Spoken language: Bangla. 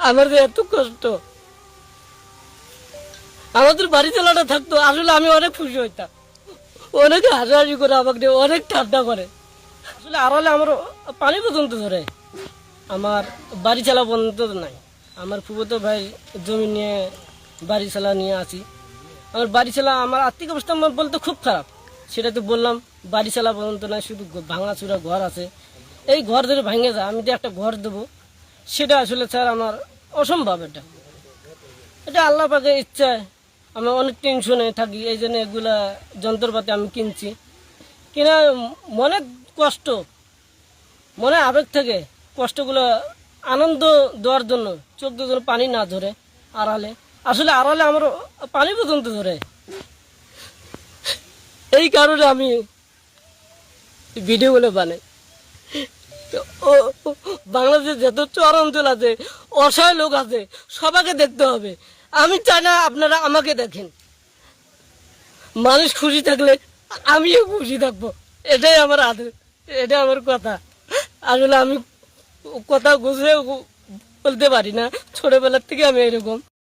আমার যে এত কষ্ট, আমাদের বাড়ি চালাটা থাকতো, আসলে আমি অনেক খুশি হইতাম। অনেকে হাসাহাসি করে আমাকে নিয়ে অনেক ঠান্ডা করে। আসলে আড়ালে আমার পানি পর্যন্ত ধরে, আমার বাড়ি চালা পর্যন্ত নাই। আমার ফুফুতো ভাই জমি নিয়ে বাড়ি চালা নিয়ে আসি। আমার বাড়ি চালা, আমার আর্থিক অবস্থা আমার বলতে খুব খারাপ, সেটা তো বললাম। বাড়ি চালা পর্যন্ত নাই, শুধু ভাঙাচুরা ঘর আছে। এই ঘর ধরে ভেঙে যায়, আমি যে একটা ঘর দেবো সেটা আসলে স্যার আমার অসম্ভব। এটা আল্লাহ পাকের ইচ্ছায় আমি অনেক টেনশনে থাকি, এই জন্য এগুলা যন্ত্রপাতি আমি কিনছি। কিনা মনে কষ্ট, মনে আবেগ থেকে কষ্টগুলো আনন্দ দেওয়ার জন্য, চোখ দিয়ে যেন পানি না ধরে আড়ালে। আসলে আড়ালে আমার পানি পর্যন্ত ধরে, এই কারণে আমি ভিডিওগুলো বানাই। তো বাংলাদেশে যত চর অঞ্চল আছে, অসহায় লোক আছে, সবাইকে দেখতে হবে। আমি চাই না আপনারা আমাকে দেখেন। মানুষ খুশি থাকলে আমিও খুশি থাকবো, এটাই আমার আদেশ, এটাই আমার কথা। আসলে আমি কথা গুছিয়ে বলতে পারি না, ছোটবেলার থেকে আমি এরকম।